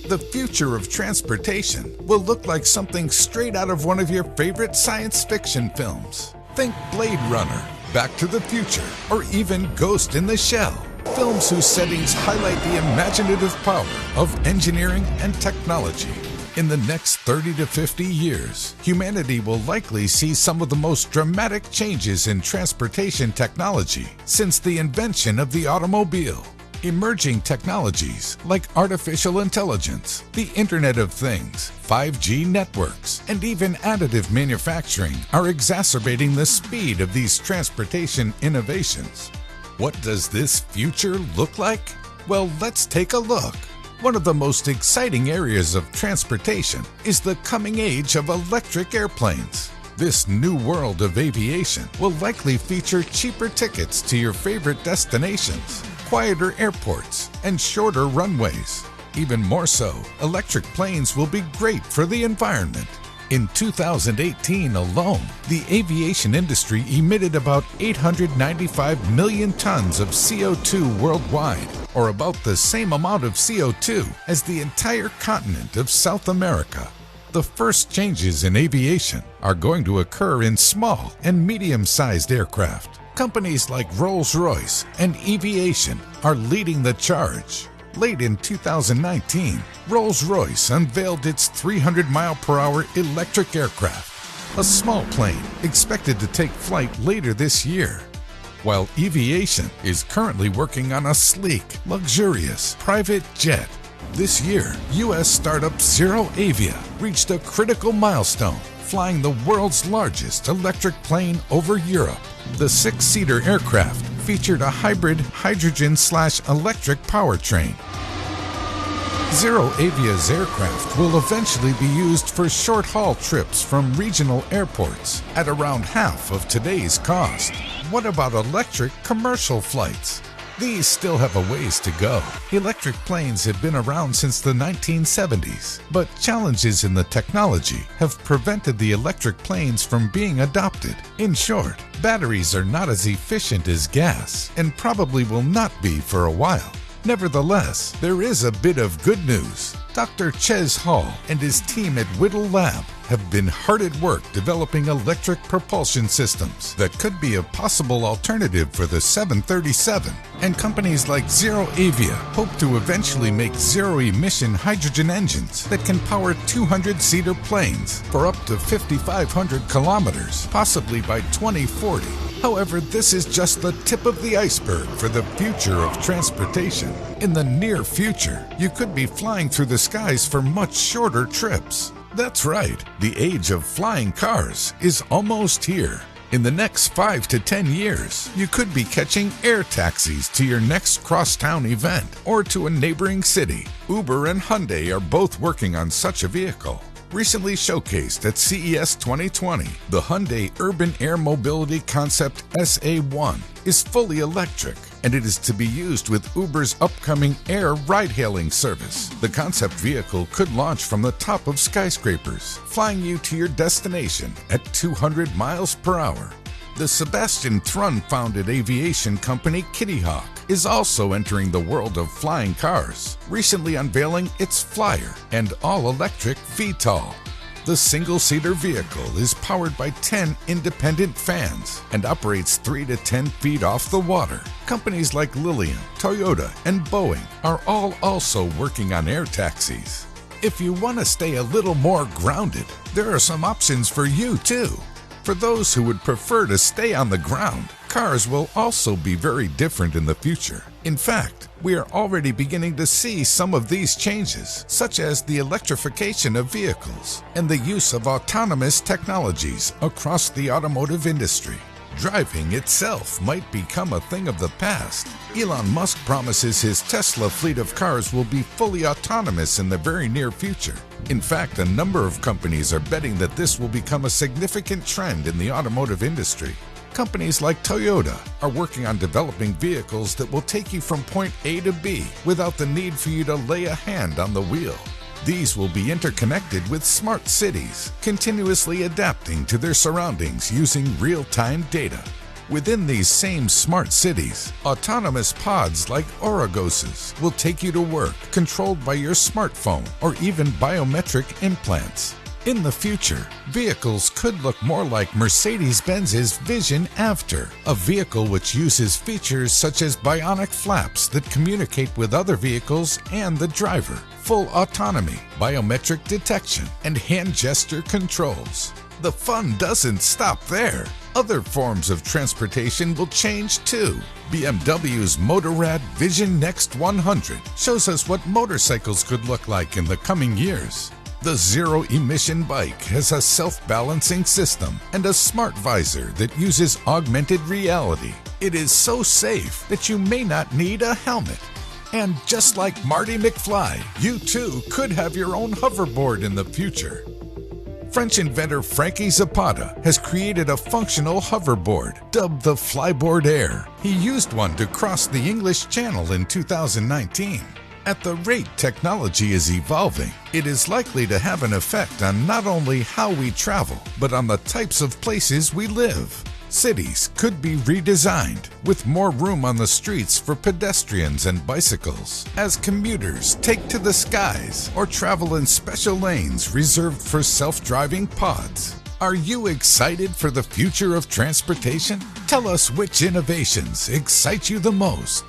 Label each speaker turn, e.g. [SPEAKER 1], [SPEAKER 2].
[SPEAKER 1] The future of transportation will look like something straight out of one of your favorite science fiction films. Think Blade Runner, Back to the Future, or even Ghost in the Shell. Films whose settings highlight the imaginative power of engineering and technology. In the next 30 to 50 years, humanity will likely see some of the most dramatic changes in transportation technology since the invention of the automobile. Emerging technologies like artificial intelligence, the Internet of Things, 5G networks, and even additive manufacturing are exacerbating the speed of these transportation innovations. What does this future look like? Well, let's take a look. One of the most exciting areas of transportation is the coming age of electric airplanes. This new world of aviation will likely feature cheaper tickets to your favorite destinations, quieter airports, and shorter runways. Even more so, electric planes will be great for the environment. In 2018 alone, the aviation industry emitted about 895 million tons of CO2 worldwide, or about the same amount of CO2 as the entire continent of South America. The first changes in aviation are going to occur in small and medium-sized aircraft. Companies like Rolls-Royce and Eviation are leading the charge. Late in 2019, Rolls-Royce unveiled its 300-mile-per-hour electric aircraft, a small plane expected to take flight later this year. While Eviation is currently working on a sleek, luxurious private jet. This year, U.S. startup ZeroAvia reached a critical milestone, flying the world's largest electric plane over Europe. The six-seater aircraft featured a hybrid hydrogen/electric powertrain. ZeroAvia's aircraft will eventually be used for short-haul trips from regional airports at around half of today's cost. What about electric commercial flights? These still have a ways to go. Electric planes have been around since the 1970s, but challenges in the technology have prevented the electric planes from being adopted. In short, batteries are not as efficient as gas and probably will not be for a while. Nevertheless, there is a bit of good news. Dr. Ches Hall and his team at Whittle Lab have been hard at work developing electric propulsion systems that could be a possible alternative for the 737, and companies like ZeroAvia hope to eventually make zero-emission hydrogen engines that can power 200-seater planes for up to 5,500 kilometers, possibly by 2040. However, this is just the tip of the iceberg for the future of transportation. In the near future, you could be flying through the skies for much shorter trips. That's right, the age of flying cars is almost here. In the next 5 to 10 years, you could be catching air taxis to your next crosstown event or to a neighboring city. Uber and Hyundai are both working on such a vehicle. Recently showcased at CES 2020, the Hyundai Urban Air Mobility Concept SA1 is fully electric, and it is to be used with Uber's upcoming Air ride-hailing service. The concept vehicle could launch from the top of skyscrapers, flying you to your destination at 200 miles per hour. The Sebastian Thrun-founded aviation company Kitty Hawk is also entering the world of flying cars, recently unveiling its Flyer, and all-electric VTOL. The single-seater vehicle is powered by 10 independent fans and operates 3 to 10 feet off the water. Companies like Lilium, Toyota, and Boeing are all also working on air taxis. If you want to stay a little more grounded, there are some options for you too. For those who would prefer to stay on the ground, cars will also be very different in the future. In fact, we are already beginning to see some of these changes, such as the electrification of vehicles and the use of autonomous technologies across the automotive industry. Driving itself might become a thing of the past. Elon Musk promises his Tesla fleet of cars will be fully autonomous in the very near future. In fact, a number of companies are betting that this will become a significant trend in the automotive industry. Companies like Toyota are working on developing vehicles that will take you from point A to B without the need for you to lay a hand on the wheel. These will be interconnected with smart cities, continuously adapting to their surroundings using real-time data. Within these same smart cities, autonomous pods like Oragoses will take you to work, controlled by your smartphone or even biometric implants. In the future, vehicles could look more like Mercedes-Benz's Vision After, a vehicle which uses features such as bionic flaps that communicate with other vehicles and the driver, full autonomy, biometric detection, and hand gesture controls. The fun doesn't stop there. Other forms of transportation will change too. BMW's Motorrad Vision Next 100 shows us what motorcycles could look like in the coming years. The zero-emission bike has a self-balancing system and a smart visor that uses augmented reality. It is so safe that you may not need a helmet. And just like Marty McFly, you too could have your own hoverboard in the future. French inventor Frankie Zapata has created a functional hoverboard dubbed the Flyboard Air. He used one to cross the English Channel in 2019. At the rate technology is evolving, it is likely to have an effect on not only how we travel, but on the types of places we live. Cities could be redesigned with more room on the streets for pedestrians and bicycles, as commuters take to the skies or travel in special lanes reserved for self-driving pods. Are you excited for the future of transportation? Tell us which innovations excite you the most.